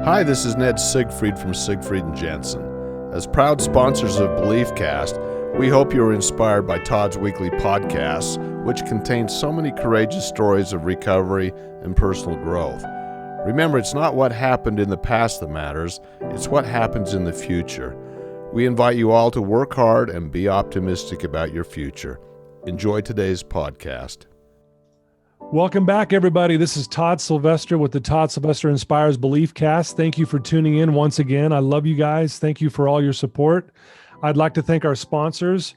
Hi, this is Ned Siegfried from Siegfried and Jensen. As proud sponsors of BeliefCast, we hope you are inspired by Todd's weekly podcasts, which contain so many courageous stories of recovery and personal growth. Remember, it's not what happened in the past that matters, it's what happens in the future. We invite you all to work hard and be optimistic about your future. Enjoy today's podcast. Welcome back, everybody. This is Todd Sylvester with the Todd Sylvester Inspires BeliefCast. Thank you for tuning in once again. I love you guys. Thank you for all your support. I'd like to thank our sponsors,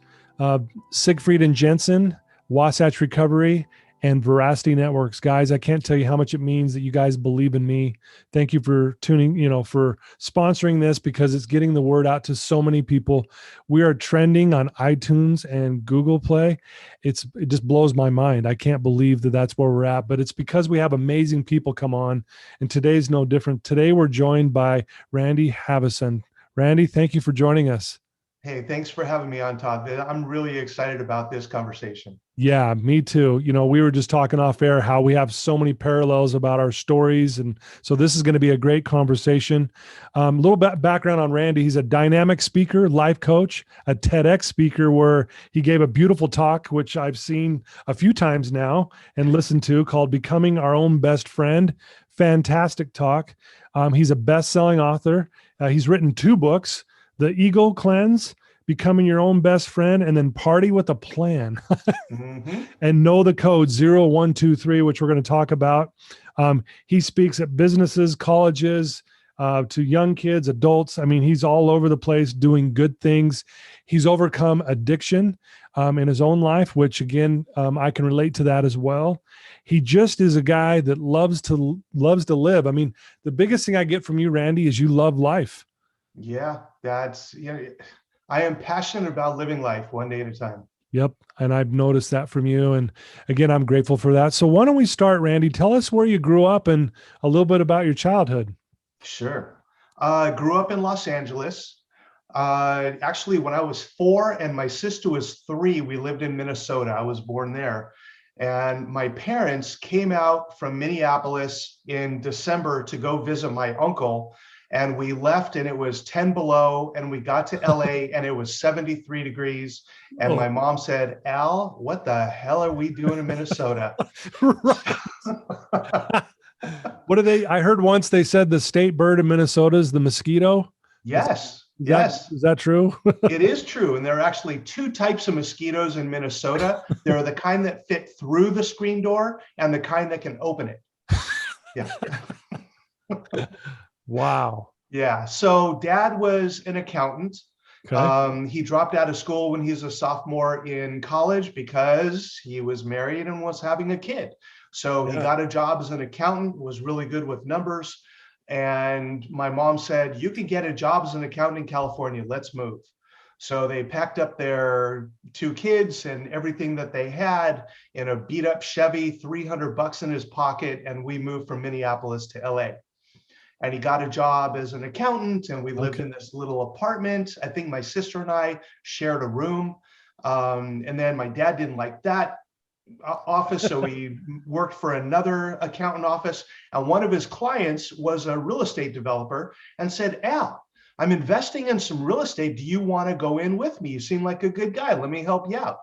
Siegfried and Jensen, Wasatch Recovery, and Veracity Networks. Guys, I can't tell you how much it means that you guys believe in me. Thank you for tuning, for sponsoring this, because it's getting the word out to so many people. We are trending on iTunes and Google Play. It just blows my mind. I can't believe that that's where we're at, but it's because we have amazing people come on, and today's no different. Today we're joined by Randy Haveson. Randy, thank you for joining us. Hey, thanks for having me on, Todd. I'm really excited about this conversation. Yeah, me too. We were just talking off air how we have so many parallels about our stories. And so this is going to be a great conversation. A little bit background on Randy. He's a dynamic speaker, life coach, a TEDx speaker where he gave a beautiful talk, which I've seen a few times now and listened to, called Becoming Our Own Best Friend. Fantastic talk. He's a best-selling author. He's written 2 books, The Ego Cleanse, Becoming Your Own Best Friend, and then Party with a Plan. And know the code 0123, which we're going to talk about. He speaks at businesses, colleges, to young kids, adults. I mean, he's all over the place doing good things. He's overcome addiction in his own life, which again, I can relate to that as well. He just is a guy that loves to live. I mean, the biggest thing I get from you, Randy, is you love life. Yeah, I am passionate about living life one day at a time. Yep. And I've noticed that from you. And again, I'm grateful for that. So why don't we start, Randy? Tell us where you grew up and a little bit about your childhood. Sure. I grew up in Los Angeles. Actually, when I was 4 and my sister was 3, we lived in Minnesota. I was born there. And my parents came out from Minneapolis in December to go visit my uncle. And we left and it was 10 below, and we got to LA and it was 73 degrees. And my mom said, "Al, what the hell are we doing in Minnesota?" What are I heard once they said the state bird in Minnesota is the mosquito. Yes. Is that true? It is true. And there are actually 2 types of mosquitoes in Minnesota. There are the kind that fit through the screen door and the kind that can open it. Yeah. Wow. Yeah. So Dad was an accountant. Okay. He dropped out of school when he was a sophomore in college because he was married and was having a kid. So he got a job as an accountant, was really good with numbers. And my mom said, "You can get a job as an accountant in California. Let's move." So they packed up their 2 kids and everything that they had in a beat up Chevy, $300 in his pocket. And we moved from Minneapolis to LA. And he got a job as an accountant, and we lived in this little apartment. I think my sister and I shared a room. And then my dad didn't like that office, so he worked for another accountant office. And one of his clients was a real estate developer and said, "Al, I'm investing in some real estate. Do you want to go in with me? You seem like a good guy. Let me help you out."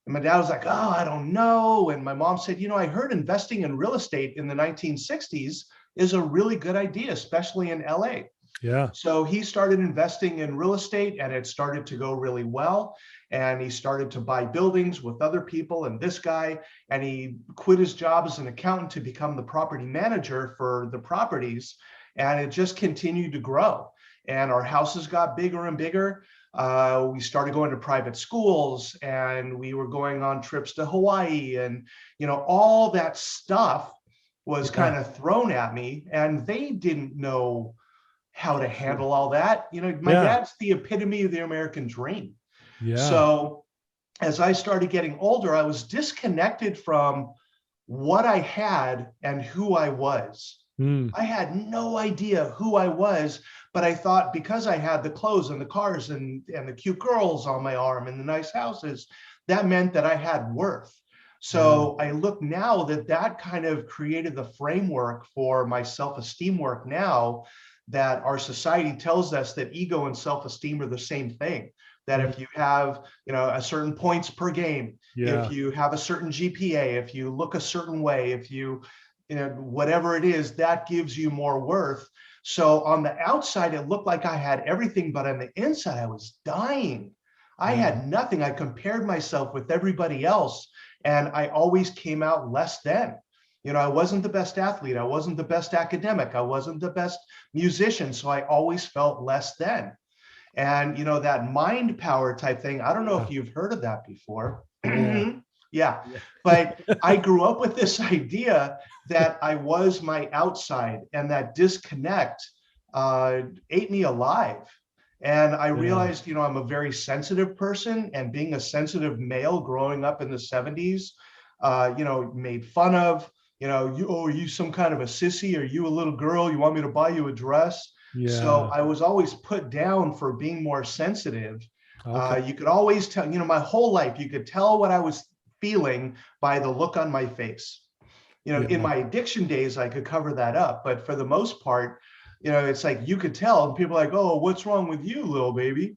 And my dad was like, "Oh, I don't know." And my mom said, "I heard investing in real estate in the 1960s is a really good idea, especially in LA." Yeah. So he started investing in real estate, and it started to go really well. And he started to buy buildings with other people and this guy, and he quit his job as an accountant to become the property manager for the properties. And it just continued to grow. And our houses got bigger and bigger. We started going to private schools, and we were going on trips to Hawaii, and all that stuff was kind of thrown at me, and they didn't know how to handle all that. My dad's the epitome of the American dream. Yeah. So as I started getting older, I was disconnected from what I had and who I was. I had no idea who I was, but I thought because I had the clothes and the cars and the cute girls on my arm and the nice houses, that meant that I had worth. So I look now that kind of created the framework for my self-esteem work now, that our society tells us that ego and self-esteem are the same thing. That if you have, a certain points per game, if you have a certain GPA, if you look a certain way, if you, whatever it is, that gives you more worth. So on the outside, it looked like I had everything, but on the inside, I was dying. I had nothing. I compared myself with everybody else, and I always came out less than. I wasn't the best athlete. I wasn't the best academic. I wasn't the best musician. So I always felt less than. And, that mind power type thing, I don't know if you've heard of that before. Yeah. But I grew up with this idea that I was my outside, and that disconnect ate me alive. And I realized, I'm a very sensitive person, and being a sensitive male growing up in the 70s, made fun of, are you some kind of a sissy? Are you a little girl? You want me to buy you a dress? So I was always put down for being more sensitive. You could always tell, my whole life, you could tell what I was feeling by the look on my face. In my addiction days, I could cover that up. But for the most part, it's like you could tell, and people are like, oh, what's wrong with you, little baby?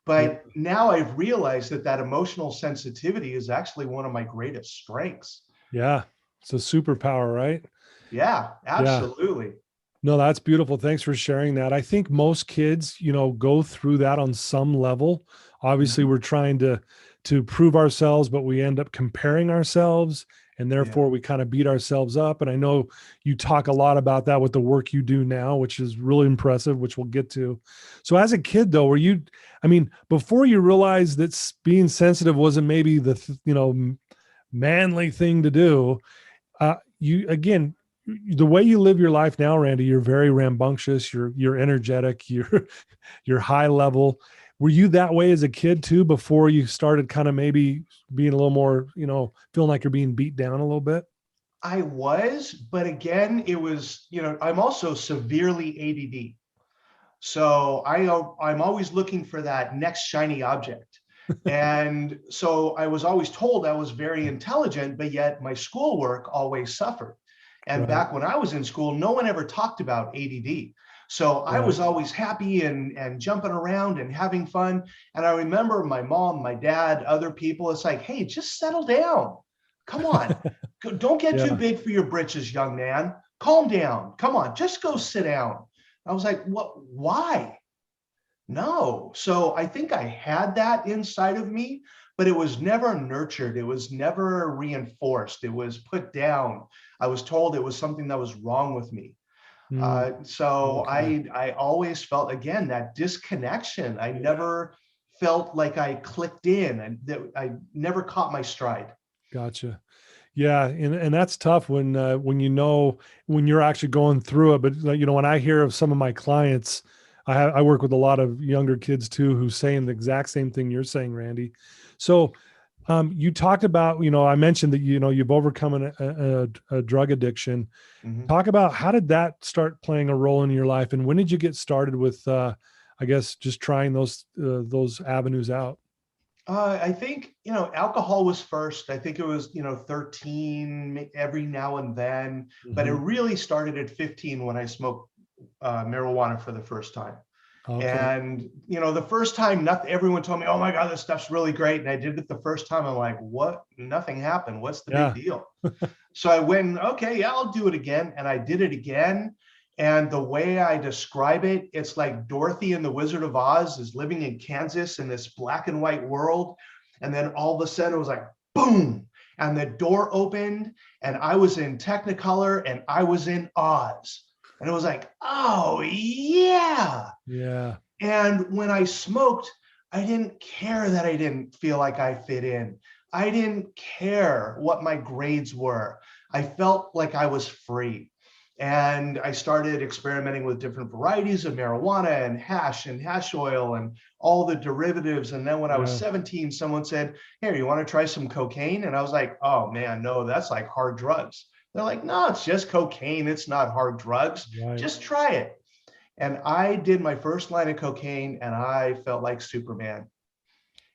But now I've realized that emotional sensitivity is actually one of my greatest strengths. Yeah. It's a superpower, right? Yeah, absolutely. No, that's beautiful. Thanks for sharing that. I think most kids, go through that on some level. Obviously, we're trying to prove ourselves, but we end up comparing ourselves, and therefore we kind of beat ourselves up. And I know you talk a lot about that with the work you do now, which is really impressive, which we'll get to. So as a kid though, before you realized that being sensitive wasn't maybe the, manly thing to do, the way you live your life now, Randy, you're very rambunctious, you're energetic, you're high level. Were you that way as a kid too, before you started kind of maybe being a little more, feeling like you're being beat down a little bit? I was, but again, it was, I'm also severely ADD. So I'm always looking for that next shiny object. And so I was always told I was very intelligent, but yet my schoolwork always suffered. And back when I was in school, no one ever talked about ADD. So I was always happy and jumping around and having fun. And I remember my mom, my dad, other people, it's like, hey, just settle down. Come on. Don't get too big for your britches, young man. Calm down. Come on, just go sit down. I was like, what? Why? No. So I think I had that inside of me, but it was never nurtured. It was never reinforced. It was put down. I was told it was something that was wrong with me. I always felt, again, that disconnection. I never felt like I clicked in, and that I never caught my stride. Gotcha. Yeah. And that's tough when you're actually going through it. But when I hear of some of my clients, I work with a lot of younger kids too, who's saying the exact same thing you're saying, Randy. So you talked about, I mentioned that, you've overcome a drug addiction. Talk about, how did that start playing a role in your life? And when did you get started with, I guess, just trying those avenues out? I think, alcohol was first. I think it was, 13 every now and then, but it really started at 15 when I smoked marijuana for the first time. Okay. And, the first time, everyone told me, oh my God, this stuff's really great. And I did it the first time. I'm like, what? Nothing happened. What's the big deal? So I went, okay, yeah, I'll do it again. And I did it again. And the way I describe it, it's like Dorothy and the Wizard of Oz is living in Kansas in this black and white world. And then all of a sudden it was like, boom. And the door opened, and I was in Technicolor, and I was in Oz. And it was like, oh yeah. Yeah. And when I smoked, I didn't care that I didn't feel like I fit in. I didn't care what my grades were. I felt like I was free. And I started experimenting with different varieties of marijuana and hash oil and all the derivatives. And then when I was 17, someone said, here, you want to try some cocaine? And I was like, oh man, no, that's like hard drugs. They're like, no, it's just cocaine. It's not hard drugs. Just try it. And I did my first line of cocaine, and I felt like Superman.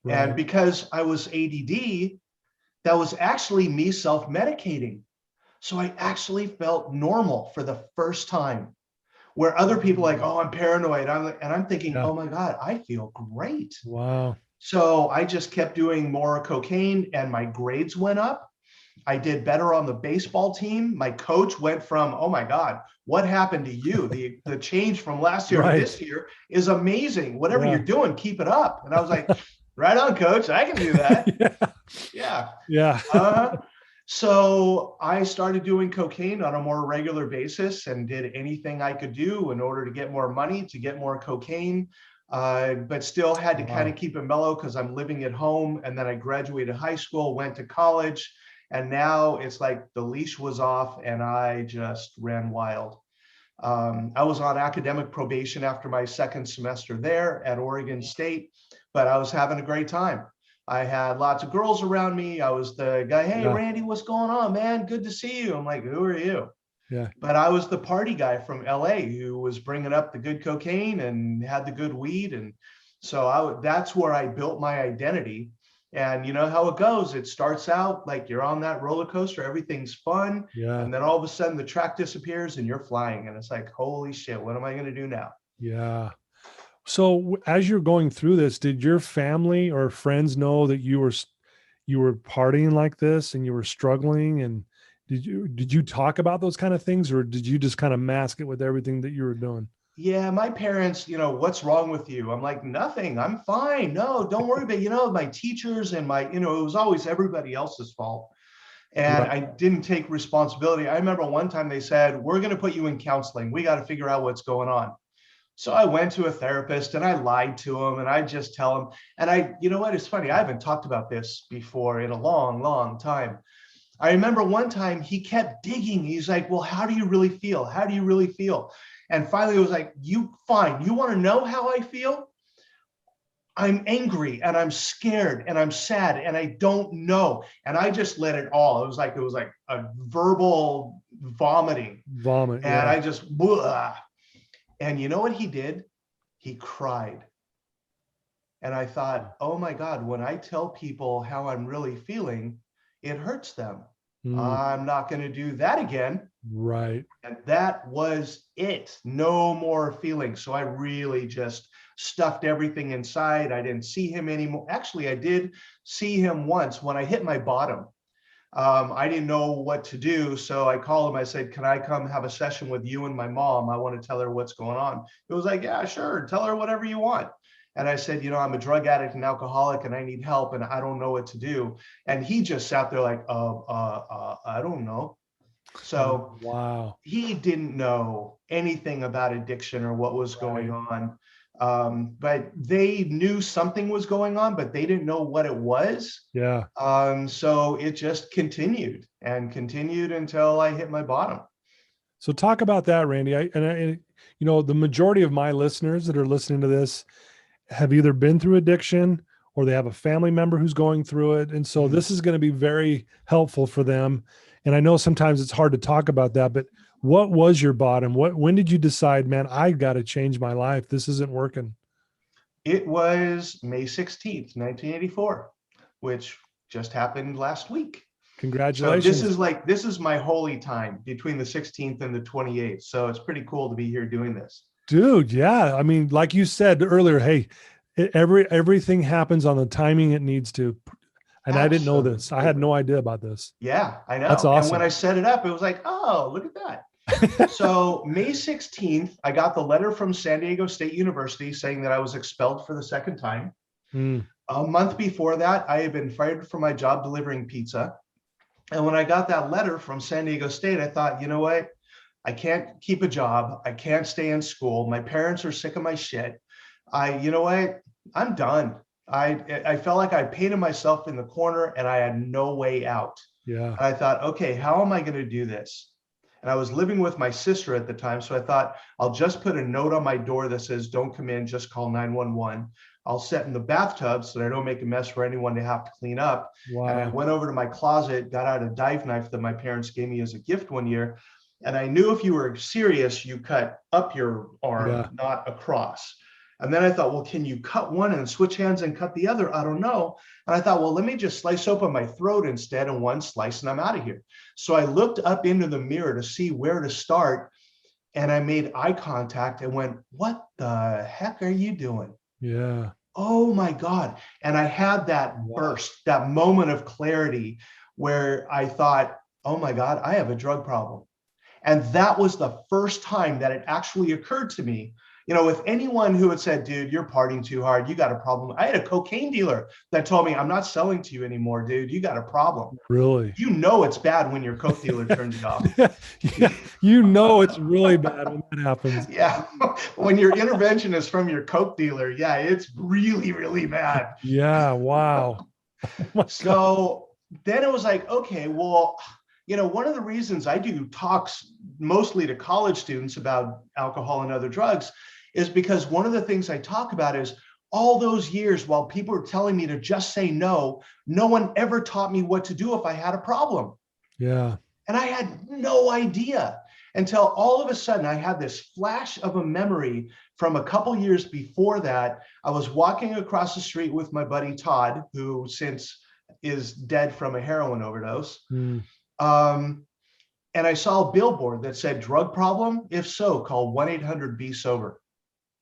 And because I was ADD, that was actually me self-medicating. So I actually felt normal for the first time, where other people are like, oh, I'm paranoid. I'm thinking, Yeah. oh my God, I feel great. Wow. So I just kept doing more cocaine and my grades went up. I did better on the baseball team. My coach went from, oh my God, what happened to you? The change from last year to Right. this year is amazing. Whatever Yeah. you're doing, keep it up. And I was like, right on, coach. I can do that. Yeah. Yeah. Yeah. So I started doing cocaine on a more regular basis and did anything I could do in order to get more money, to get more cocaine, but still had to kind of keep it mellow because I'm living at home. And then I graduated high school, went to college, and now it's like the leash was off and I just ran wild. I was on academic probation after my second semester there at Oregon State, but I was having a great time. I had lots of girls around me. I was the guy, hey, Yeah. Randy, what's going on, man? Good to see you. I'm like, who are you? Yeah. But I was the party guy from LA who was bringing up the good cocaine and had the good weed. And so that's where I built my identity. And you know how it goes. It starts out like you're on that roller coaster, everything's fun. Yeah. And then all of a sudden the track disappears and you're flying. And it's like, holy shit, what am I going to do now? Yeah. So as you're going through this, did your family or friends know that you were partying like this and you were struggling? And did you talk about those kind of things, or did you just kind of mask it with everything that you were doing? Yeah, my parents, what's wrong with you? I'm like, nothing, I'm fine. No, don't worry about, my teachers and it was always everybody else's fault. And Right. I didn't take responsibility. I remember one time they said, we're going to put you in counseling. We got to figure out what's going on. So I went to a therapist and I lied to him and I just tell him. And you know what? It's funny. I haven't talked about this before in a long, long time. I remember one time he kept digging. He's like, well, how do you really feel? How do you really feel? And finally it was like, fine. You want to know how I feel? I'm angry and I'm scared and I'm sad and I don't know. And I just let it all. It was like a verbal vomiting. Vomit. And Yeah. I just, blah. And you know what he did? He cried. And I thought, oh my God, when I tell people how I'm really feeling, it hurts them. I'm not going to do that again. Right. And that was it. No more feelings. So I really just stuffed everything inside. I didn't see him anymore. Actually, I did see him once when I hit my bottom. I didn't know what to do. So I called him. I said, can I come have a session with you and my mom? I want to tell her what's going on. It was like, yeah, sure. Tell her whatever you want. And I said, I'm a drug addict and alcoholic and I need help and I don't know what to do. And he just sat there like, I don't know. So wow. He didn't know anything about addiction or what was going on. But they knew something was going on, but they didn't know what it was. Yeah. So it just continued until I hit my bottom. So talk about that, Randy. The majority of my listeners that are listening to this have either been through addiction or they have a family member who's going through it. And so this is going to be very helpful for them. And I know sometimes it's hard to talk about that, but what was your bottom? When did you decide, man, I got to change my life? This isn't working. It was May 16th, 1984, which just happened last week. Congratulations. So this is my holy time between the 16th and the 28th. So it's pretty cool to be here doing this. Dude, yeah. I mean, like you said earlier, hey, everything happens on the timing it needs to. And I didn't know this. I had no idea about this. Yeah, I know. That's awesome. And when I set it up, it was like, oh, look at that. So May 16th, I got the letter from San Diego State University saying that I was expelled for the second time. A month before that, I had been fired from my job delivering pizza. And when I got that letter from San Diego State, I thought, you know what? I can't keep a job. I can't stay in school. My parents are sick of my shit. You know what? I'm done. I felt like I painted myself in the corner and I had no way out. Yeah. And I thought, okay, how am I going to do this? And I was living with my sister at the time. So I thought, I'll just put a note on my door that says, don't come in, just call 911. I'll sit in the bathtub so that I don't make a mess for anyone to have to clean up. Wow. And I went over to my closet, got out a dive knife that my parents gave me as a gift one year. And I knew if you were serious, you cut up your arm, not across. And then I thought, well, can you cut one and switch hands and cut the other? I don't know. And I thought, well, let me just slice open my throat instead in one slice and I'm out of here. So I looked up into the mirror to see where to start. And I made eye contact and went, what the heck are you doing? Yeah. Oh my God. And I had that burst, that moment of clarity where I thought, oh my God, I have a drug problem. And that was the first time that it actually occurred to me. With anyone who had said, dude, you're partying too hard, you got a problem. I had a cocaine dealer that told me, I'm not selling to you anymore, dude, you got a problem. Really? It's bad when your coke dealer turns you off. Yeah. It's really bad when that happens. Yeah. When your intervention is from your coke dealer, yeah, it's really, really bad. Yeah. Wow. Oh So then it was like, okay, well, one of the reasons I do talks mostly to college students about alcohol and other drugs is because one of the things I talk about is all those years while people were telling me to just say no, no one ever taught me what to do if I had a problem. Yeah. And I had no idea until all of a sudden I had this flash of a memory from a couple years before that. I was walking across the street with my buddy Todd, who since is dead from a heroin overdose. Mm. And I saw a billboard that said drug problem. If so, call 1-800-BE-SOBER.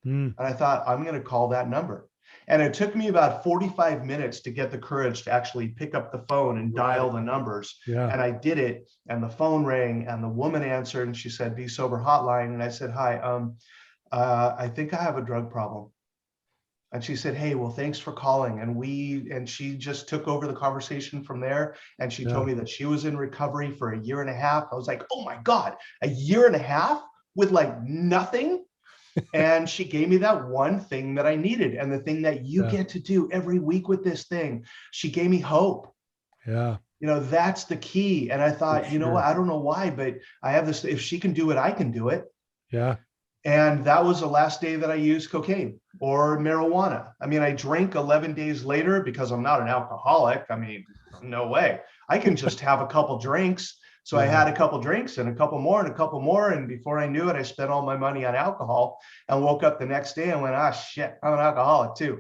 Mm. And I thought, I'm going to call that number. And it took me about 45 minutes to get the courage to actually pick up the phone and dial the numbers. Yeah. And I did it, and the phone rang, and the woman answered, and she said, Be Sober Hotline. And I said, hi, I think I have a drug problem. And she said, hey, well, thanks for calling. And she just took over the conversation from there. And she told me that she was in recovery for a year and a half. I was like, oh my God, a year and a half with like nothing. And she gave me that one thing that I needed. And the thing that you get to do every week with this thing, she gave me hope. Yeah. That's the key. And I thought, you know what, I don't know why, but I have this, if she can do it, I can do it. Yeah. And that was the last day that I used cocaine or marijuana. I mean, I drank 11 days later because I'm not an alcoholic. I mean, no way. I can just have a couple drinks. So I had a couple drinks and a couple more and a couple more. And before I knew it, I spent all my money on alcohol and woke up the next day and went, ah, shit, I'm an alcoholic too.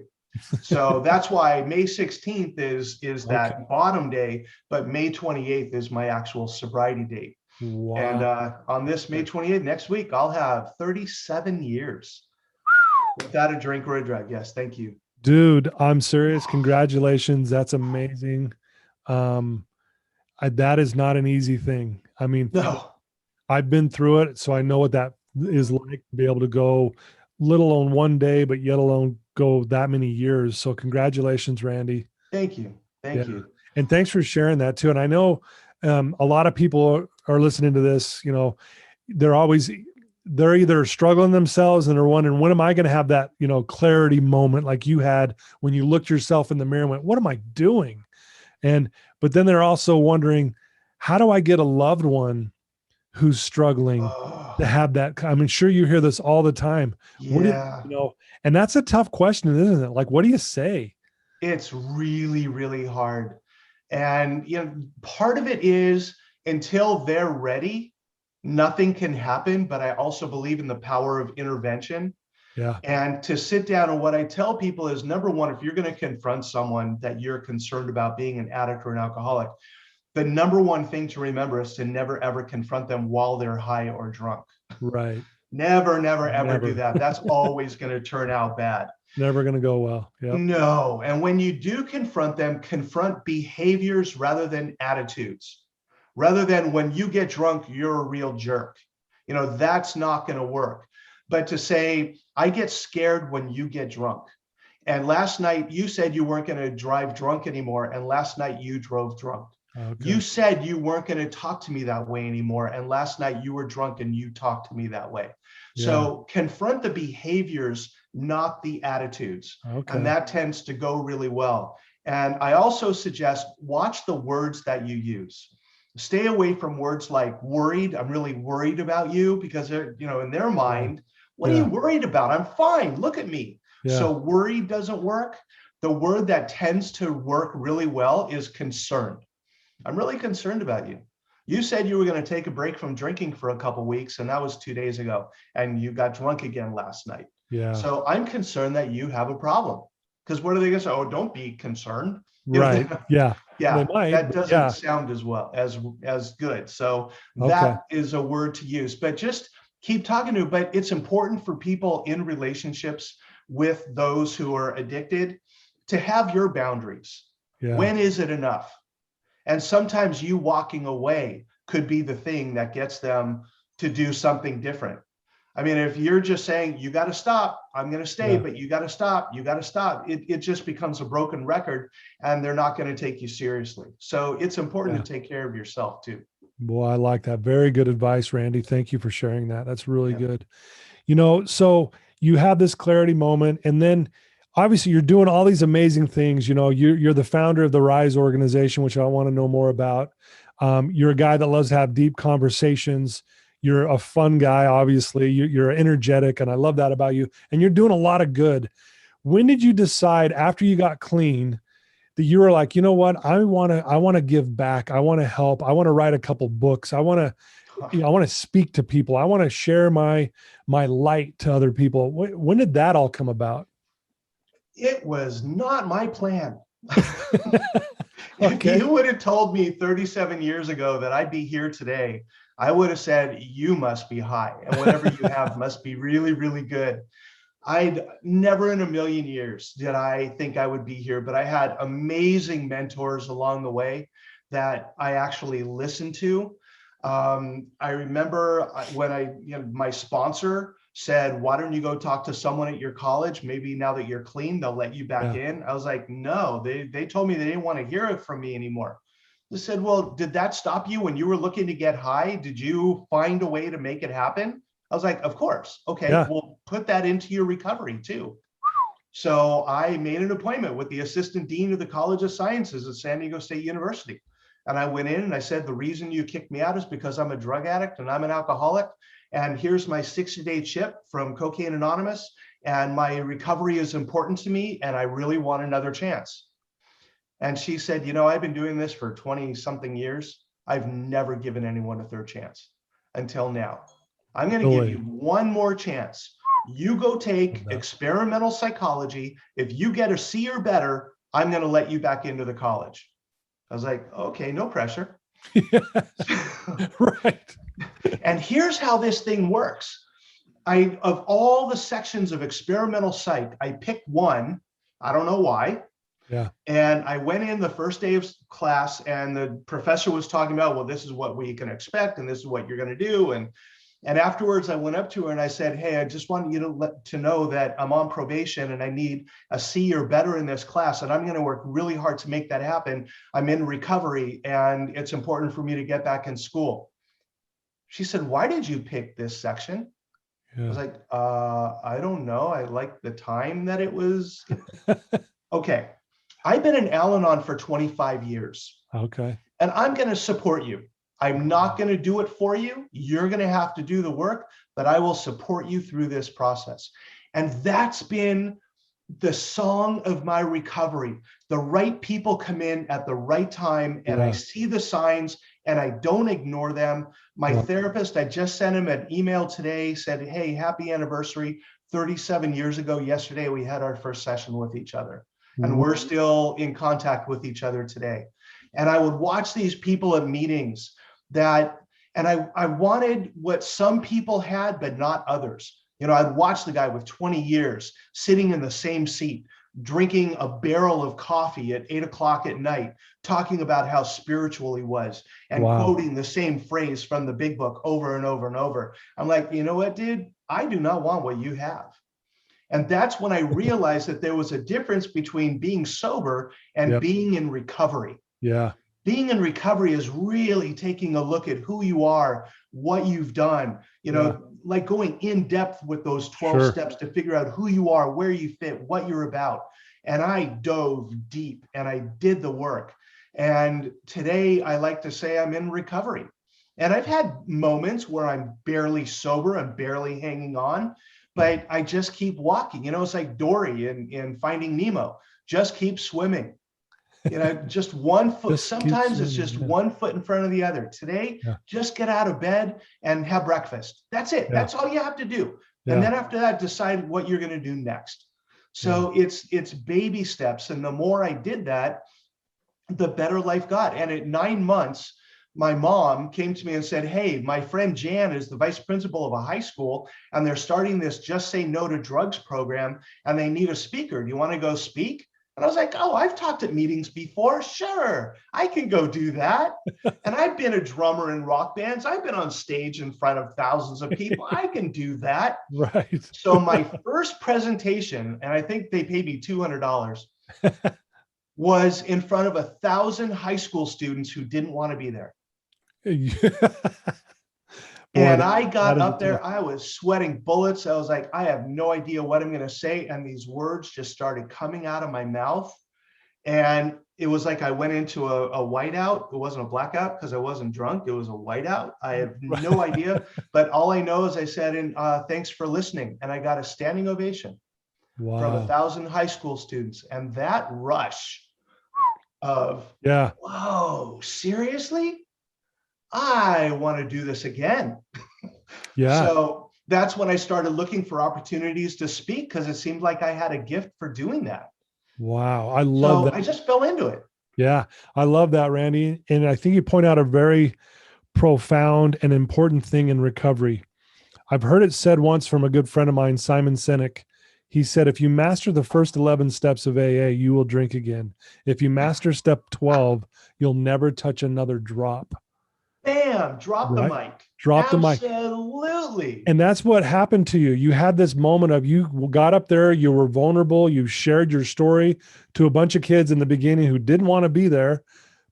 So that's why May 16th is that bottom day, but May 28th is my actual sobriety date. Wow. And on this May 28th, next week, I'll have 37 years without a drink or a drug. Yes, thank you. Dude, I'm serious. Congratulations. That's amazing. That is not an easy thing. I mean, no, I've been through it, so I know what that is like to be able to go, let alone one day, but yet alone go that many years. So congratulations, Randy. Thank you. Thank you. And thanks for sharing that too. And I know a lot of people are listening to this, they're either struggling themselves and they're wondering, when am I going to have that, clarity moment like you had when you looked yourself in the mirror and went, what am I doing? But then they're also wondering, how do I get a loved one who's struggling to have that? I mean, sure, you hear this all the time. Yeah. And that's a tough question, isn't it? Like, what do you say? It's really, really hard. And, part of it is until they're ready, nothing can happen. But I also believe in the power of intervention. Yeah. And to sit down, and what I tell people is, number one, if you're going to confront someone that you're concerned about being an addict or an alcoholic, the number one thing to remember is to never, ever confront them while they're high or drunk. Right. Never, ever do that. That's always going to turn out bad. Never going to go well. Yep. No. And when you do confront them, confront behaviors rather than attitudes. Rather than when you get drunk, you're a real jerk. That's not going to work. But to say, I get scared when you get drunk. And last night you said you weren't going to drive drunk anymore. And last night you drove drunk. Okay. You said you weren't going to talk to me that way anymore. And last night you were drunk and you talked to me that way. Yeah. So confront the behaviors, not the attitudes. Okay. And that tends to go really well. And I also suggest watch the words that you use. Stay away from words like worried. I'm really worried about you, because they're, in their mind, what are you worried about? I'm fine. Look at me. Yeah. So worried doesn't work. The word that tends to work really well is concerned. I'm really concerned about you. You said you were going to take a break from drinking for a couple of weeks, and that was 2 days ago, and you got drunk again last night. Yeah. So I'm concerned that you have a problem, because what are they going to say? Oh, don't be concerned. Right. Yeah. Yeah. That doesn't sound as well as good. So that is a word to use, but just keep talking to, but it's important for people in relationships with those who are addicted to have your boundaries. Yeah. When is it enough? And sometimes you walking away could be the thing that gets them to do something different. I mean, if you're just saying, you got to stop, I'm going to stay, Yeah. but you got to stop, it just becomes a broken record and they're not going to take you seriously. So it's important to take care of yourself too. Boy, I like that. Very good advice, Randy. Thank you for sharing that. That's really Yeah. good. So you have this clarity moment, and then obviously you're doing all these amazing things. You're the founder of the Rise organization, which I want to know more about. You're a guy that loves to have deep conversations. You're a fun guy, obviously. You're energetic, and I love that about you. And you're doing a lot of good. When did you decide, after you got clean, that you were like, you know what, I want to give back. I want to help. I want to write a couple books. I want to speak to people. I want to share my light to other people. When did that all come about? It was not my plan. Okay. If you would have told me 37 years ago that I'd be here today, I would have said, you must be high, and whatever you have must be really, really good. I'd never in a million years did I think I would be here, but I had amazing mentors along the way that I actually listened to. I remember when my sponsor said, why don't you go talk to someone at your college? Maybe now that you're clean, they'll let you back in. I was like, no, they told me they didn't want to hear it from me anymore. They said, well, did that stop you when you were looking to get high? Did you find a way to make it happen? I was like, of course. Okay, well, put that into your recovery too. So I made an appointment with the assistant dean of the College of Sciences at San Diego State University. And I went in and I said, the reason you kicked me out is because I'm a drug addict and I'm an alcoholic. And here's my 60-day chip from Cocaine Anonymous. And my recovery is important to me. And I really want another chance. And she said, I've been doing this for 20 something years. I've never given anyone a third chance until now. I'm going to give you one more chance. You go take experimental psychology. If you get a C or better, I'm going to let you back into the college. I was like, okay, no pressure. Right. And here's how this thing works. Of all the sections of experimental psych, I picked one. I don't know why. Yeah. And I went in the first day of class and the professor was talking about, well, this is what we can expect and this is what you're going to do. And afterwards I went up to her and I said, hey, I just want you to know that I'm on probation and I need a C or better in this class. And I'm going to work really hard to make that happen. I'm in recovery and it's important for me to get back in school. She said, why did you pick this section? I was like, I don't know. I like the time that it was. Okay. I've been in Al-Anon for 25 years. Okay. And I'm going to support you. I'm not going to do it for you. You're going to have to do the work, but I will support you through this process. And that's been the song of my recovery. The right people come in at the right time and I see the signs and I don't ignore them. My therapist, I just sent him an email today, said, hey, happy anniversary. 37 years ago, yesterday, we had our first session with each other. And we're still in contact with each other today. And I would watch these people at meetings and I wanted what some people had, but not others. I'd watch the guy with 20 years sitting in the same seat, drinking a barrel of coffee at 8 o'clock at night, talking about how spiritual he was and quoting the same phrase from the big book over and over and over. I'm like, you know what, dude? I do not want what you have. And that's when I realized that there was a difference between being sober and being in recovery. Yeah. Being in recovery is really taking a look at who you are, what you've done, like going in depth with those 12 steps to figure out who you are, where you fit, what you're about. And I dove deep and I did the work. And today I like to say I'm in recovery. And I've had moments where I'm barely sober and barely hanging on, but I just keep walking. It's like Dory in Finding Nemo, just keep swimming. Just one foot. Sometimes it's just 1 foot in front of the other. Today, just get out of bed and have breakfast. That's it. That's all you have to do. And then after that, decide what you're going to do next. So it's baby steps. And the more I did that, the better life got. And at 9 months, my mom came to me and said, hey, my friend Jan is the vice principal of a high school, and they're starting this Just Say No to Drugs program, and they need a speaker. Do you want to go speak? And I was like, oh, I've talked at meetings before. Sure, I can go do that. And I've been a drummer in rock bands. I've been on stage in front of thousands of people. I can do that. Right. So my first presentation, and I think they paid me $200, was in front of 1,000 high school students who didn't want to be there. Boy, and I got is up there, tough. I was sweating bullets. I was like, I have no idea what I'm going to say. And these words just started coming out of my mouth. And it was like I went into a whiteout. It wasn't a blackout because I wasn't drunk. It was a whiteout. I have no idea. But all I know is I said, thanks for listening. And I got a standing ovation from 1,000 high school students. And that rush of, whoa, seriously? I want to do this again. So that's when I started looking for opportunities to speak, because it seemed like I had a gift for doing that. Wow. I love that. I just fell into it. Yeah. I love that, Randy. And I think you point out a very profound and important thing in recovery. I've heard it said once from a good friend of mine, Simon Sinek. He said, if you master the first 11 steps of AA, you will drink again. If you master step 12, you'll never touch another drop. Bam, drop the mic. Drop the mic. Absolutely. And that's what happened to you. You had this moment of, you got up there, you were vulnerable, you shared your story to a bunch of kids in the beginning who didn't want to be there,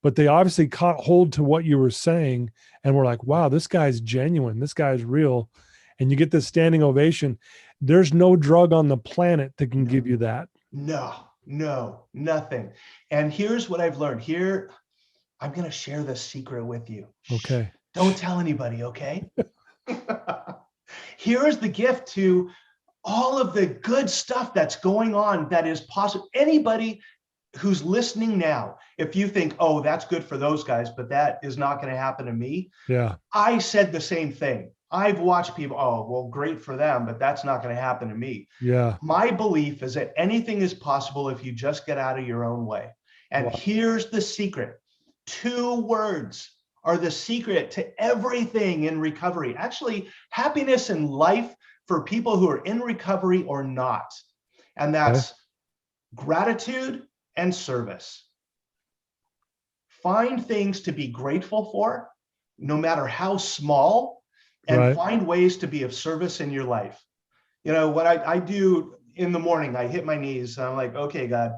but they obviously caught hold to what you were saying and were like, wow, this guy's genuine. This guy's real. And you get this standing ovation. There's no drug on the planet that can give you that. No, nothing. And here's what I've learned here. I'm going to share this secret with you. Okay. Don't tell anybody, okay? Here is the gift to all of the good stuff that's going on that is possible. Anybody who's listening now, if you think, oh, that's good for those guys, but that is not going to happen to me. Yeah. I said the same thing. I've watched people, oh, well, great for them, but that's not going to happen to me. Yeah. My belief is that anything is possible if you just get out of your own way. And here's the secret. 2 words are the secret to everything in recovery. Actually, happiness in life for people who are in recovery or not. And that's gratitude and service. Find things to be grateful for, no matter how small, and find ways to be of service in your life. You know, what I do in the morning, I hit my knees and I'm like, okay, God,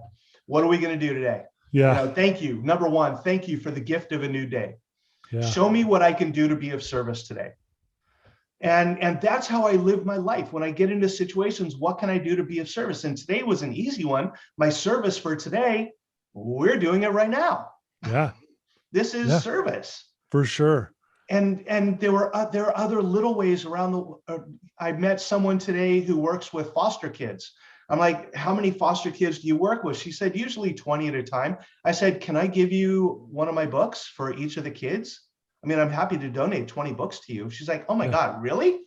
what are we going to do today? Yeah. You know, thank you. Number one, thank you for the gift of a new day. Yeah. Show me what I can do to be of service today. And that's how I live my life. When I get into situations, what can I do to be of service? And today was an easy one. My service for today, we're doing it right now. Yeah. This is service. For sure. And there are other little ways around I met someone today who works with foster kids. I'm like, how many foster kids do you work with? She said, usually 20 at a time. I said, can I give you one of my books for each of the kids? I mean, I'm happy to donate 20 books to you. She's like, oh my God, really?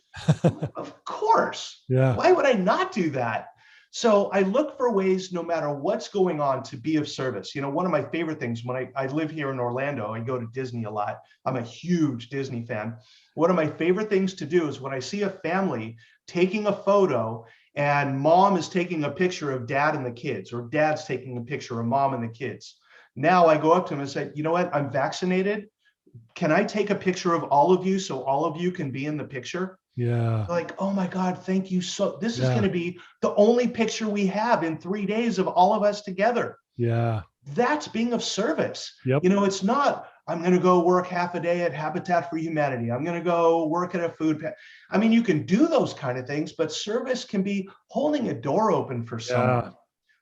Of course. Yeah. Why would I not do that? So I look for ways, no matter what's going on, to be of service. You know, one of my favorite things when I live here in Orlando, I go to Disney a lot. I'm a huge Disney fan. One of my favorite things to do is when I see a family taking a photo and mom is taking a picture of dad and the kids, or dad's taking a picture of mom and the kids. Now I go up to him and say, you know what? I'm vaccinated. Can I take a picture of all of you so all of you can be in the picture? Yeah. Like, oh my God, thank you. So this is going to be the only picture we have in 3 days of all of us together. Yeah. That's being of service. Yep. You know, it's not, I'm going to go work half a day at Habitat for Humanity. I'm going to go work at a food. I mean, you can do those kind of things, but service can be holding a door open for someone.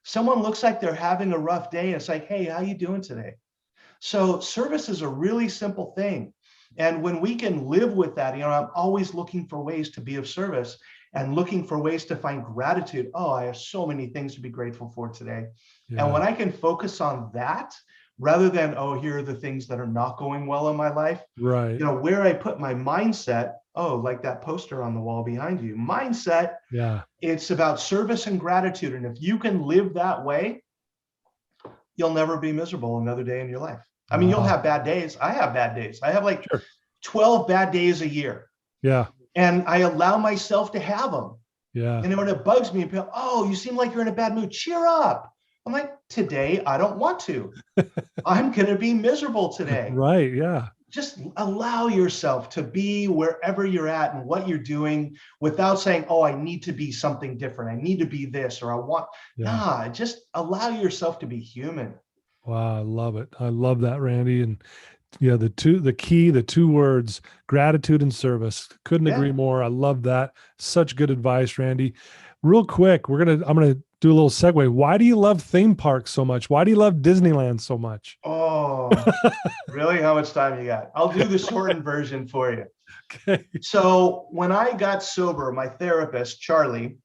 Someone looks like they're having a rough day. And it's like, hey, how you doing today? So service is a really simple thing. And when we can live with that, you know, I'm always looking for ways to be of service and looking for ways to find gratitude. Oh, I have so many things to be grateful for today. Yeah. And when I can focus on that, rather than, oh, here are the things that are not going well in my life, right? You know, where I put my mindset, oh, like that poster on the wall behind you, mindset, it's about service and gratitude. And if you can live that way, you'll never be miserable another day in your life. I mean, you'll Wow. have bad days. I have bad days. I have like Sure. 12 bad days a year. Yeah. And I allow myself to have them. Yeah. And when it bugs me, people, oh, you seem like you're in a bad mood. Cheer up. I'm like, today, I don't want to. I'm going to be miserable today. Right. Yeah. Just allow yourself to be wherever you're at and what you're doing without saying, oh, I need to be something different. I need to be this, or I want, nah, just allow yourself to be human. Wow. I love it. I love that, Randy. And yeah, the two words, gratitude and service. Couldn't agree more. I love that. Such good advice, Randy. Real quick, I'm gonna do a little segue. Why do you love theme parks so much? Why do you love Disneyland so much? Oh, really? How much time you got? I'll do the shortened version for you. Okay. So when I got sober, my therapist, Charlie,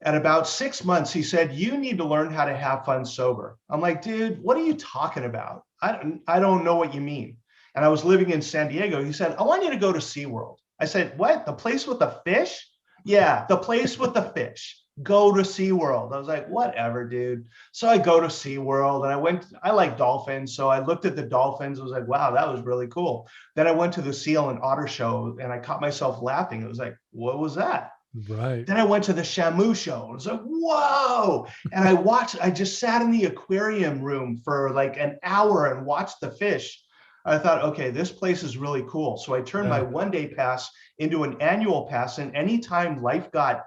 at about 6 months, he said, you need to learn how to have fun sober. I'm like, dude, what are you talking about? I don't know what you mean. And I was living in San Diego. He said, I want you to go to SeaWorld. I said, what? The place with the fish? Yeah, the place with the fish. Go to SeaWorld. I was like, whatever, dude. So I go to SeaWorld and I like dolphins. So I looked at the dolphins. I was like, wow, that was really cool. Then I went to the seal and otter show and I caught myself laughing. It was like, what was that? Right. Then I went to the Shamu show. I was like, whoa. And I just sat in the aquarium room for like an hour and watched the fish. I thought, okay, this place is really cool. So I turned my one-day pass into an annual pass. And anytime life got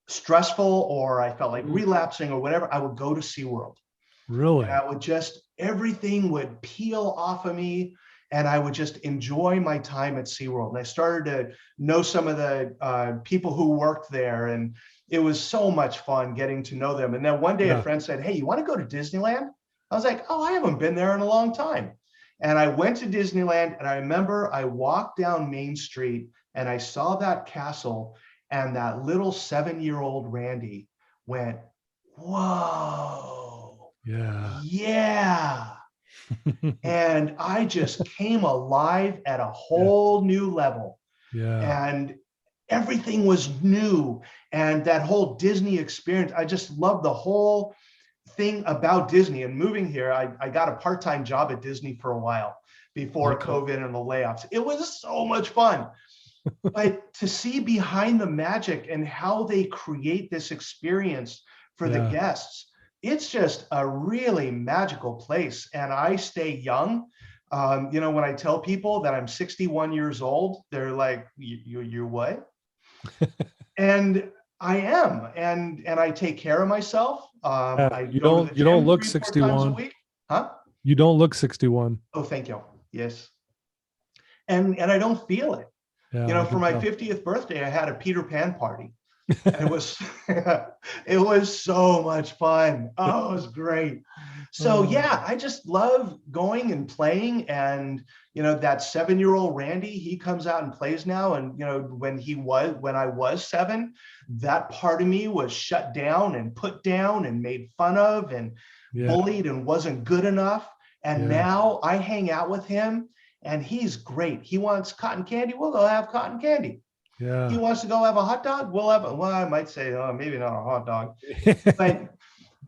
stressful or I felt like relapsing or whatever, I would go to SeaWorld. Really? And I would everything would peel off of me and I would just enjoy my time at SeaWorld. And I started to know some of the people who worked there. And it was so much fun getting to know them. And then one day a friend said, hey, you want to go to Disneyland? I was like, oh, I haven't been there in a long time. And I went to Disneyland and I remember I walked down Main Street and I saw that castle and that little 7-year-old Randy went, whoa, yeah. And I just came alive at a whole new level. And everything was new. And that whole Disney experience, I just loved the whole thing about Disney. And moving here, I got a part-time job at Disney for a while before COVID and the layoffs. It was so much fun. But to see behind the magic and how they create this experience for the guests, it's just a really magical place. And I stay young. When I tell people that I'm 61 years old, they're like, you're what? And I am. And I take care of myself. You don't look 61. Huh? You don't look 61. Oh, thank you. Yes. And I don't feel it. For my 50th birthday, I had a Peter Pan party. And it was it was so much fun. Oh, it was great. So I just love going and playing. And that 7-year-old Randy, he comes out and plays now. And when I was 7, that part of me was shut down and put down and made fun of and bullied and wasn't good enough. And now I hang out with him and he's great. He wants cotton candy, we'll go have cotton candy. He wants to go have a hot dog, we'll have I might say, oh, maybe not a hot dog.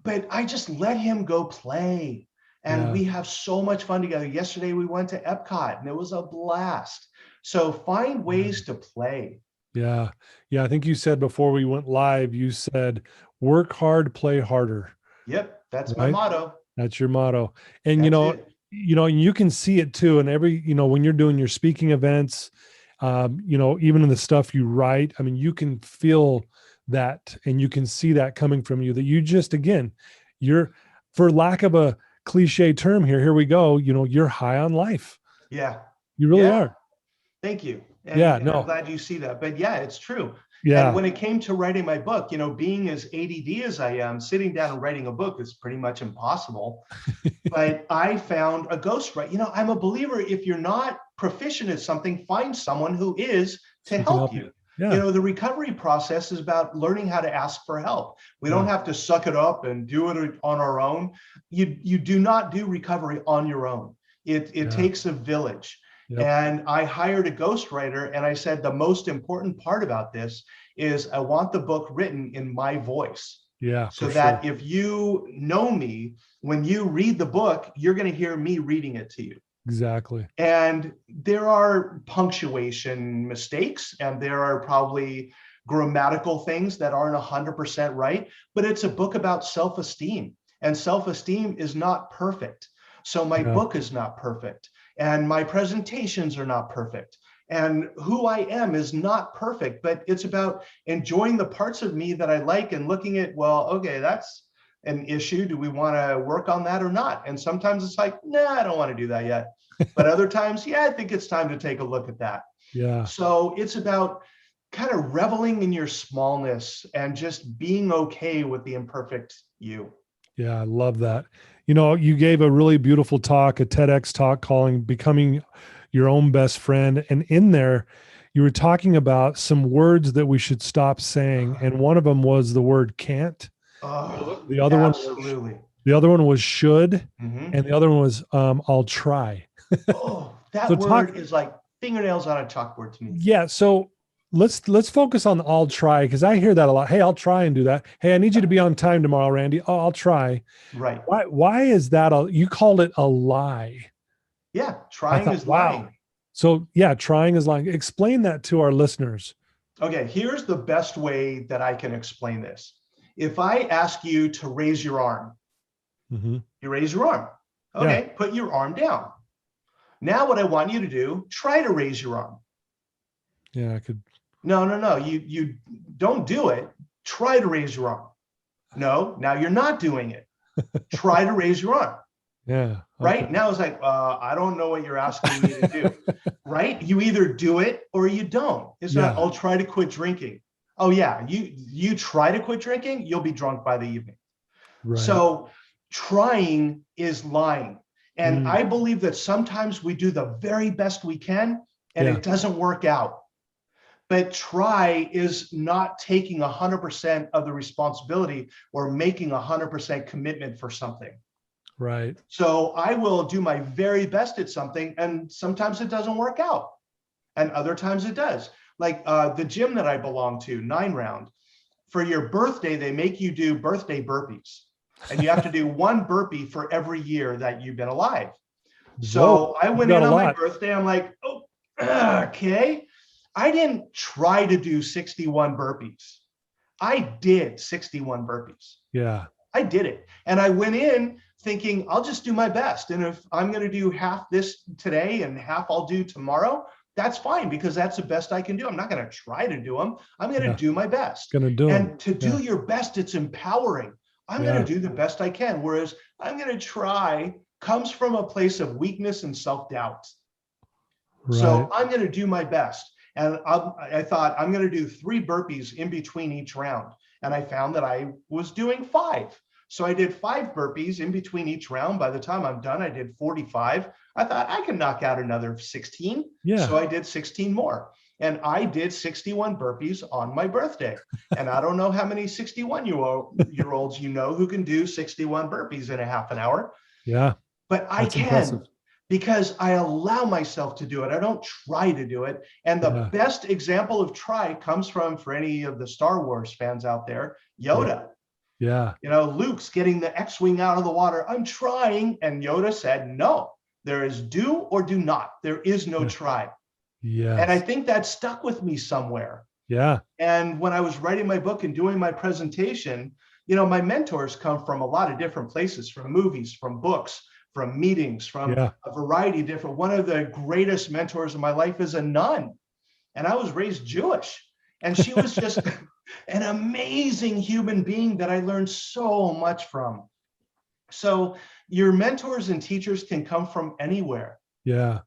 but I just let him go play. And we have so much fun together. Yesterday we went to Epcot and it was a blast. So find ways to play. Yeah. I think you said before we went live, you said, work hard, play harder. Yep. That's my motto. That's your motto. And, you can see it too. And when you're doing your speaking events, even in the stuff you write, I mean, you can feel that and you can see that coming from you, that you just, again, you're, for lack of a cliche term here we go, you're high on life. Yeah. You really are. Thank you. And I'm glad you see that. But it's true. Yeah. And when it came to writing my book, being as ADD as I am, sitting down and writing a book is pretty much impossible. But I found a ghostwriter. I'm a believer, if you're not proficient at something, find someone who is to help you. Yeah. The recovery process is about learning how to ask for help. We don't have to suck it up and do it on our own. You do not do recovery on your own. It takes a village. Yep. And I hired a ghostwriter and I said, the most important part about this is I want the book written in my voice. Yeah. So that if you know me, when you read the book, you're going to hear me reading it to you. Exactly. And there are punctuation mistakes, and there are probably grammatical things that aren't 100% right, but it's a book about self-esteem, and self-esteem is not perfect. So my Yeah. book is not perfect, and my presentations are not perfect, and who I am is not perfect, but it's about enjoying the parts of me that I like and looking at, well, okay, that's an issue. Do we want to work on that or not? And sometimes it's like, nah, I don't want to do that yet. But other times, yeah, I think it's time to take a look at that. Yeah. So it's about kind of reveling in your smallness and just being okay with the imperfect you. Yeah. I love that. You gave a really beautiful talk, a TEDx talk calling Becoming Your Own Best Friend. And in there, you were talking about some words that we should stop saying. And one of them was the word can't. Oh, The other one was, absolutely. the other one was should. Mhm. And the other one was I'll try. Oh, that So talk, word is like fingernails on a chalkboard to me. yeah. So let's focus on the I'll try, because I hear that a lot. Hey, I'll try and do that. Hey, I need you to be on time tomorrow, Randy. Oh, I'll try. Right. Why is that you called it a lie? Yeah. I Trying thought, is wow. lying. So yeah, trying is lying. Explain that to our listeners. Okay. Here's the best way that I can explain this. If I ask you to raise your arm, Mm-hmm. you raise your arm. Yeah. Okay. Put your arm down. Now, what I want you to do, try to raise your arm. Yeah, I could. No. You don't do it. Try to raise your arm. No, now you're not doing it. Try to raise your arm. Yeah. Right now it's like, I don't know what you're asking me to do. Right? You either do it or you don't. It's not, Yeah. I'll try to quit drinking. Oh yeah, you try to quit drinking, you'll be drunk by the evening. Right. So trying is lying. And Mm. I believe that sometimes we do the very best we can and Yeah. it doesn't work out. But try is not taking 100% of the responsibility or making 100% commitment for something. Right. So I will do my very best at something, and sometimes it doesn't work out, and other times it does. Like the gym that I belong to, 9 Round, for your birthday, they make you do birthday burpees, and you have to do one burpee for every year that you've been alive. So Whoa, I you went got in a on my lot. birthday. I'm like, oh, okay. I didn't try to do 61 burpees. I did 61 burpees. Yeah. I did it. And I went in thinking, I'll just do my best. And if I'm going to do half this today and half I'll do tomorrow, that's fine, because that's the best I can do. I'm not going to try to do them. I'm going to do my best. Gonna do them. And to do your best, it's empowering. I'm going to do the best I can. Whereas I'm going to try comes from a place of weakness and self-doubt. Right. So I'm going to do my best. And I thought I'm going to do 3 burpees in between each round. And I found that I was doing 5. So I did 5 burpees in between each round. By the time I'm done, I did 45. I thought I can knock out another 16. Yeah. So I did 16 more. And I did 61 burpees on my birthday. And I don't know how many 61-year-olds you know who can do 61 burpees in a half an hour. Yeah. But I That's can. impressive. Because I allow myself to do it. I don't try to do it. And the best example of try comes from, for any of the Star Wars fans out there, Yoda. Yeah. You know, Luke's getting the X-Wing out of the water. I'm trying. And Yoda said, no, there is do or do not. There is no try. Yeah. And I think that stuck with me somewhere. Yeah. And when I was writing my book and doing my presentation, you know, my mentors come from a lot of different places, from movies, from books, from meetings, from a variety of different. One of the greatest mentors in my life is a nun, and I was raised Jewish, and she was just an amazing human being that I learned so much from. So your mentors and teachers can come from anywhere. Yeah.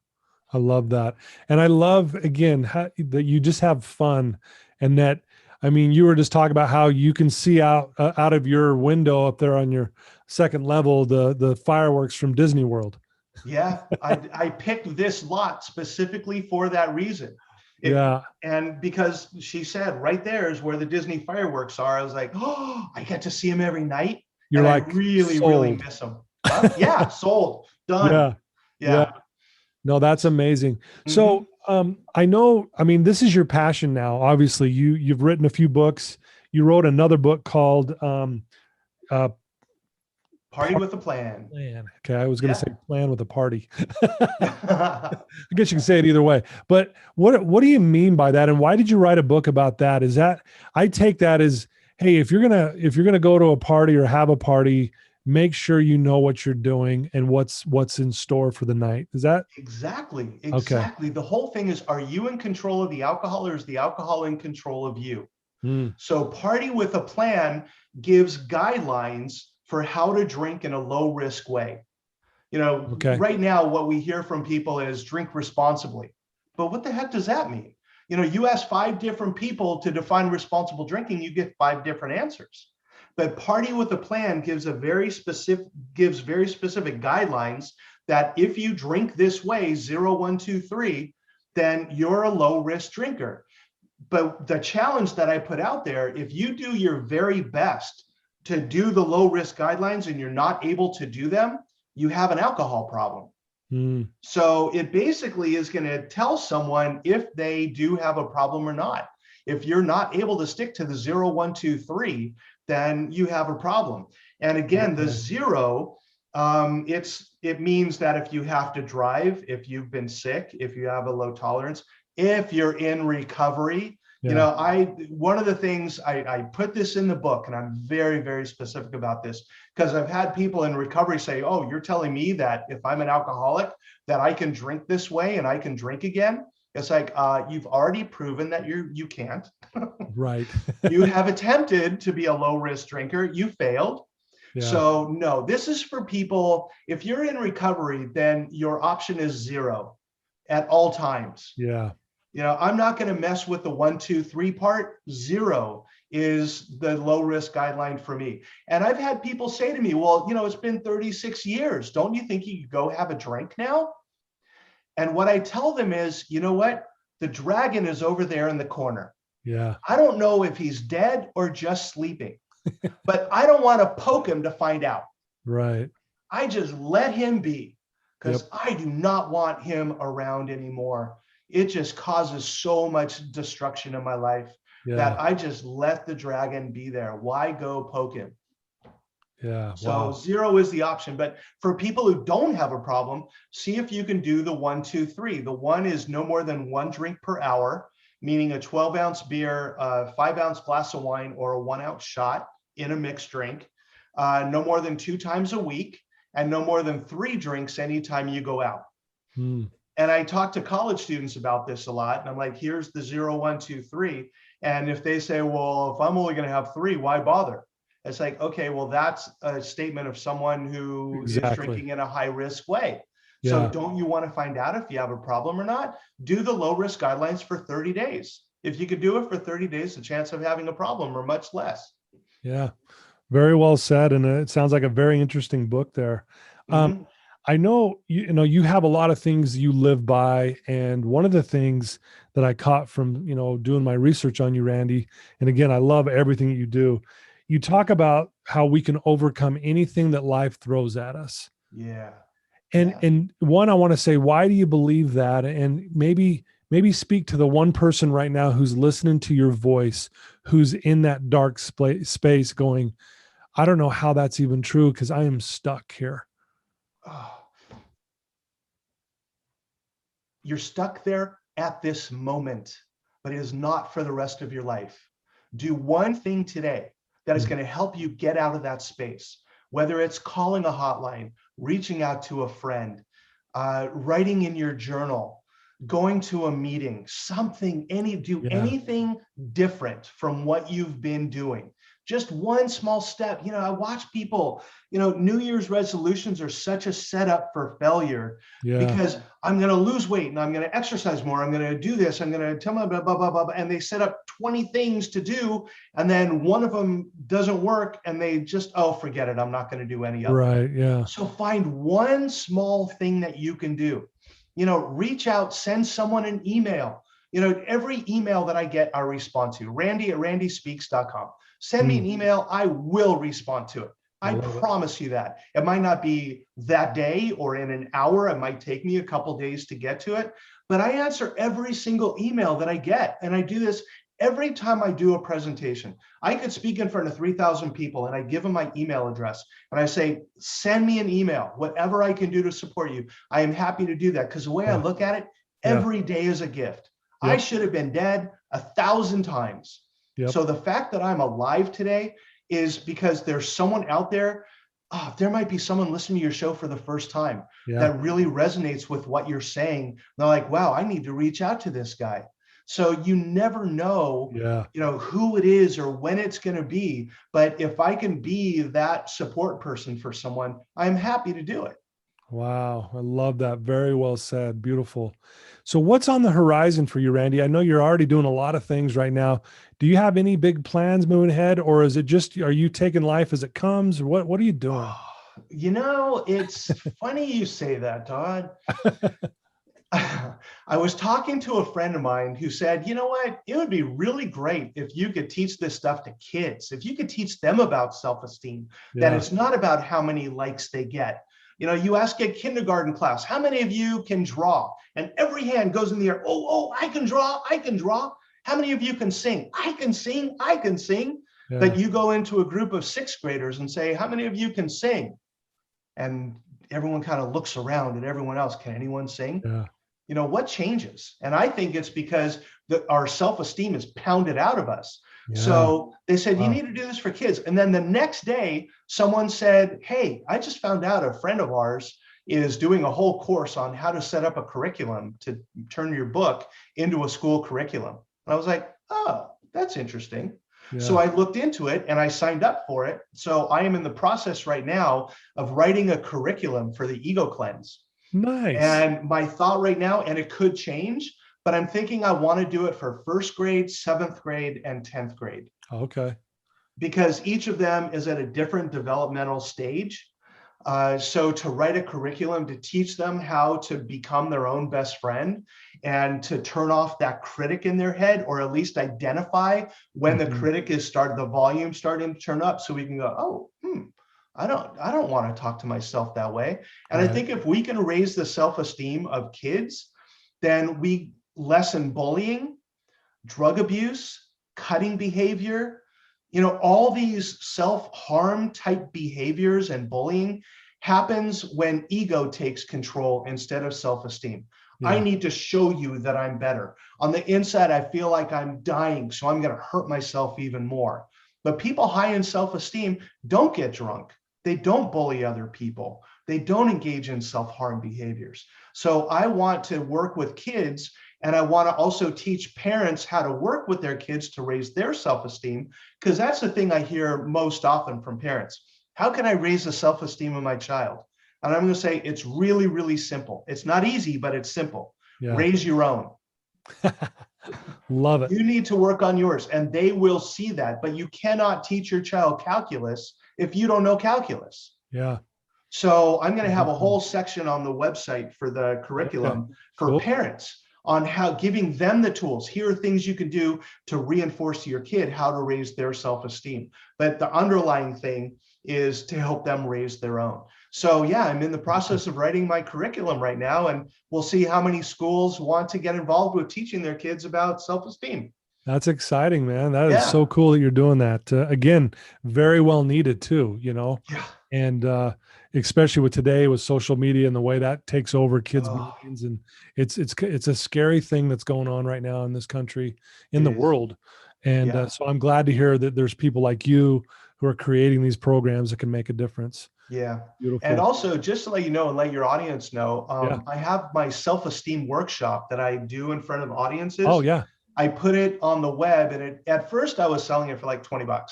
I love that. And I love, again, that you just have fun, and that, I mean, you were just talking about how you can see out of your window up there on your second level, the fireworks from Disney World. Yeah, I picked this lot specifically for that reason. And because she said right there is where the Disney fireworks are, I was like, oh, I get to see them every night. You're and like, I really, really miss them. Yeah, sold, done. Yeah. No, that's amazing. So I know, I mean, this is your passion now. Obviously, you've written a few books. You wrote another book called Party with a plan. Plan. Okay, I was going to Yeah. say plan with a party. I guess you can say it either way. But what do you mean by that? And why did you write a book about that? Is that, I take that as, hey, if you're gonna go to a party or have a party, make sure you know what you're doing and what's in store for the night. Is that Exactly. okay? Exactly. The whole thing is, are you in control of the alcohol, or is the alcohol in control of you? Mm, So Party with a Plan gives guidelines for how to drink in a low risk way. okay. Right now, what we hear from people is drink responsibly. But what the heck does that mean? You ask 5 different people to define responsible drinking, you get 5 different answers. But Party with a Plan gives very specific guidelines that if you drink this way, 0, 1, 2, 3, then you're a low risk drinker. But the challenge that I put out there, if you do your very best to do the low risk guidelines and you're not able to do them, you have an alcohol problem. Mm, So it basically is going to tell someone if they do have a problem or not. If you're not able to stick to the 0, 1, 2, 3, then you have a problem. And again, the 0, it means that if you have to drive, if you've been sick, if you have a low tolerance, if you're in recovery. yeah. One of the things I put this in the book, and I'm very, very specific about this, because I've had people in recovery say, oh, you're telling me that if I'm an alcoholic, that I can drink this way and I can drink again. It's like, you've already proven that you can't. Right. You have attempted to be a low risk drinker. You failed. Yeah. So no, this is for people. If you're in recovery, then your option is 0 at all times. Yeah. I'm not going to mess with the 1, 2, 3 part. 0 is the low risk guideline for me. And I've had people say to me, well, it's been 36 years. Don't you think you could go have a drink now? And what I tell them is, you know what? The dragon is over there in the corner. Yeah. I don't know if he's dead or just sleeping, but I don't want to poke him to find out. Right. I just let him be, because Yep. I do not want him around anymore. It just causes so much destruction in my life that I just let the dragon be there. Why go poke him? Yeah. So Wow. 0 is the option. But for people who don't have a problem, see if you can do the 1, 2, 3. The 1 is no more than 1 drink per hour, meaning a 12-ounce beer, a 5-ounce glass of wine, or a 1-ounce shot in a mixed drink, no more than 2 times a week, and no more than 3 drinks anytime you go out. Mm, And I talk to college students about this a lot. And I'm like, here's the 0, 1, 2, 3. And if they say, well, if I'm only going to have 3, why bother? It's like, okay, well, that's a statement of someone who is drinking in a high risk way. Yeah. So don't you want to find out if you have a problem or not? Do the low risk guidelines for 30 days. If you could do it for 30 days, the chance of having a problem are much less. Yeah. Very well said. And it sounds like a very interesting book there. Mhm. I know, you have a lot of things you live by. And one of the things that I caught from, doing my research on you, Randy, and again, I love everything that you do. You talk about how we can overcome anything that life throws at us. Yeah. And one, I want to say, why do you believe that? And maybe speak to the one person right now who's listening to your voice, who's in that dark space going, I don't know how that's even true because I am stuck here. Oh. You're stuck there at this moment, but it is not for the rest of your life. Do one thing today that is going to help you get out of that space, whether it's calling a hotline, reaching out to a friend, writing in your journal, going to a meeting, anything different from what you've been doing. Just one small step. I watch people, New Year's resolutions are such a setup for failure because I'm going to lose weight and I'm going to exercise more. I'm going to do this. I'm going to tell them blah, blah, blah, blah. And they set up 20 things to do. And then one of them doesn't work and they just, forget it. I'm not going to do any of it. Right. Yeah. So find one small thing that you can do. Reach out, send someone an email. Every email that I get, I respond to. Randy@randyspeaks.com. Send me an email. I will respond to it. I promise you that. It might not be that day or in an hour. It might take me a couple days to get to it, but I answer every single email that I get. And I do this every time I do a presentation, I could speak in front of 3,000 people and I give them my email address and I say, send me an email, whatever I can do to support you. I am happy to do that because the way I look at it, every day is a gift. I should have been dead 1,000 times. So the fact that I'm alive today is because there's someone out there. There might be someone listening to your show for the first time that really resonates with what you're saying. They're like, wow, I need to reach out to this guy. So you never know, who it is or when it's going to be. But if I can be that support person for someone, I'm happy to do it. Wow. I love that. Very well said. Beautiful. So what's on the horizon for you, Randy? I know you're already doing a lot of things right now. Do you have any big plans moving ahead, or is it just, are you taking life as it comes? What are you doing? It's funny you say that, Todd. I was talking to a friend of mine who said, you know what, it would be really great if you could teach this stuff to kids, if you could teach them about self-esteem, that it's not about how many likes they get. You ask a kindergarten class, how many of you can draw? And every hand goes in the air. Oh, I can draw. I can draw. How many of you can sing? I can sing. I can sing. But you go into a group of sixth graders and say, how many of you can sing? And everyone kind of looks around at everyone else. Can anyone sing? What changes? And I think it's because our self-esteem is pounded out of us. So they said, you need to do this for kids. And then the next day, someone said, hey, I just found out a friend of ours is doing a whole course on how to set up a curriculum to turn your book into a school curriculum. And I was like, oh, that's interesting. So I looked into it and I signed up for it. So I am in the process right now of writing a curriculum for the Ego Cleanse. Nice. And my thought right now, and it could change, but I'm thinking I want to do it for 1st grade, 7th grade, and 10th grade. Okay. Because each of them is at a different developmental stage. So to write a curriculum to teach them how to become their own best friend and to turn off that critic in their head, or at least identify when the critic is the volume starting to turn up, so we can go, oh, I don't want to talk to myself that way. And I think if we can raise the self-esteem of kids, then we lessen bullying, drug abuse, cutting behavior, all these self-harm type behaviors and bullying happens when ego takes control instead of self-esteem. I need to show you that I'm better. On the inside, I feel like I'm dying, so I'm going to hurt myself even more. But people high in self-esteem don't get drunk. They don't bully other people. They don't engage in self-harm behaviors. So I want to work with kids, and I want to also teach parents how to work with their kids to raise their self-esteem, because that's the thing I hear most often from parents. How can I raise the self-esteem of my child? And I'm going to say it's really, really simple. It's not easy, but it's simple. Raise your own. Love it. You need to work on yours, and they will see that. But you cannot teach your child calculus if you don't know calculus. So I'm going to have a whole section on the website for the curriculum for parents on how giving them the tools. Here are things you can do to reinforce to your kid how to raise their self-esteem. But the underlying thing is to help them raise their own. So I'm in the process of writing my curriculum right now, and we'll see how many schools want to get involved with teaching their kids about self-esteem. That's exciting, man. That is so cool that you're doing that. Again, very well needed too, and especially with today with social media and the way that takes over kids' minds. And it's a scary thing that's going on right now in this country, in the world. And so I'm glad to hear that there's people like you who are creating these programs that can make a difference. Beautiful. And also, just to let you know and let your audience know, I have my self-esteem workshop that I do in front of audiences. I put it on the web, and at first I was selling it for like $20.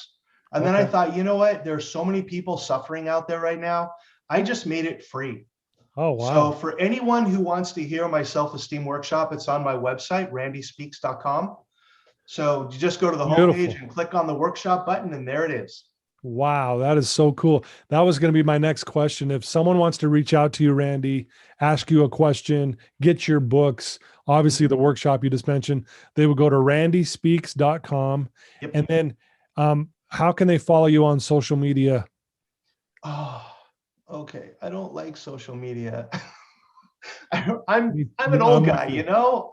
And then I thought, you know what? There's so many people suffering out there right now. I just made it free. Oh, wow. So for anyone who wants to hear my self-esteem workshop, it's on my website, randyspeaks.com. So you just go to the homepage and click on the workshop button, and there it is. Wow, that is so cool. That was going to be my next question. If someone wants to reach out to you, Randy, ask you a question, get your books, obviously the workshop you just mentioned, they would go to randyspeaks.com. And then how can they follow you on social media? Oh, okay. I don't like social media. I'm an old guy,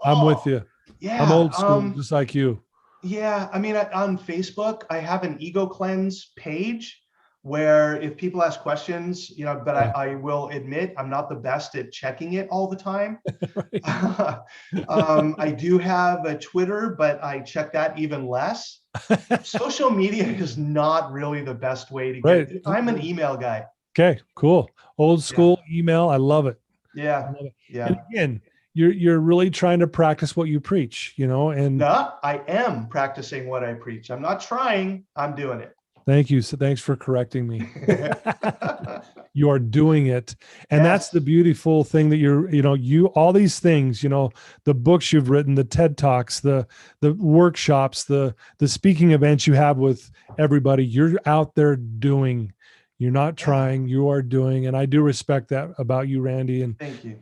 I'm with you. Yeah. I'm old school, just like you. Yeah, I mean, on Facebook, I have an ego cleanse page where if people ask questions, but Yeah. I will admit I'm not the best at checking it all the time. Right. I do have a Twitter, but I check that even less. Social media is not really the best way to Right. I'm an email guy. Okay, cool. Old Yeah. school email. I love it. I Yeah. love it. And Yeah. again, you're really trying to practice what you preach, and No, I am practicing what I preach. I'm not trying, I'm doing it. thank you. So thanks for correcting me. You are doing it. And that's the Yes. beautiful thing that all these things, the books you've written, the TED Talks, the workshops, the speaking events you have with everybody, you're out there doing. You're not trying, you are doing. And I do respect that about you, Randy. And Thank you.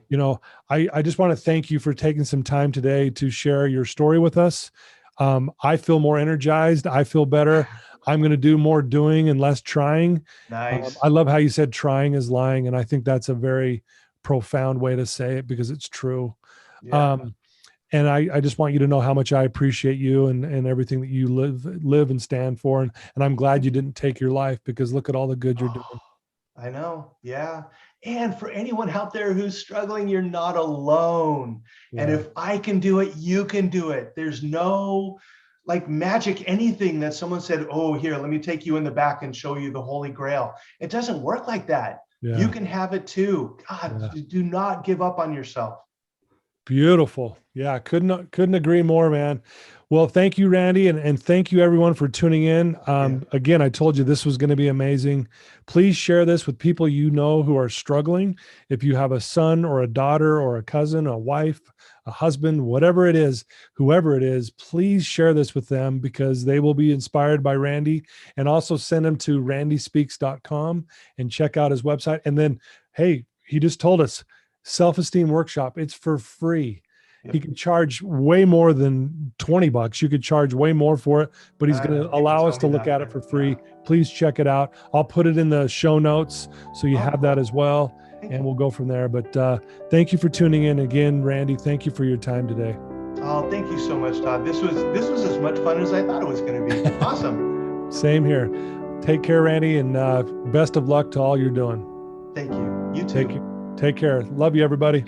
I just want to thank you for taking some time today to share your story with us. I feel more energized. I feel better. I'm going to do more doing and less trying. Nice. I love how you said trying is lying. And I think that's a very profound way to say it because it's true. Yeah. And I just want you to know how much I appreciate you and everything that you live and stand for. And I'm glad you didn't take your life because look at all the good you're doing. I know. Yeah. And for anyone out there who's struggling, you're not alone. Yeah. And if I can do it, you can do it. There's no like magic anything that someone said, oh, here, let me take you in the back and show you the Holy Grail. It doesn't work like that. Yeah. You can have it too. God, do not give up on yourself. Beautiful. Yeah, couldn't agree more, man. Well, thank you, Randy, and thank you everyone for tuning in. Again, I told you this was going to be amazing. Please share this with people who are struggling. If you have a son or a daughter or a cousin, a wife, a husband, whatever it is, whoever it is, please share this with them because they will be inspired by Randy. And also send them to randyspeaks.com and check out his website. And then, hey, he just told us self-esteem workshop. It's for free. He can charge way more than $20. You could charge way more for it, but he's going to allow us to look at it for free. Please check it out. I'll put it in the show notes so you have that as well, and we'll go from there. But thank you for tuning in again, Randy. Thank you for your time today. Oh, thank you so much, Todd. This was as much fun as I thought it was going to be. Awesome. Same here. Take care, Randy, and best of luck to all you're doing. Thank you. You too. Take care. Love you, everybody.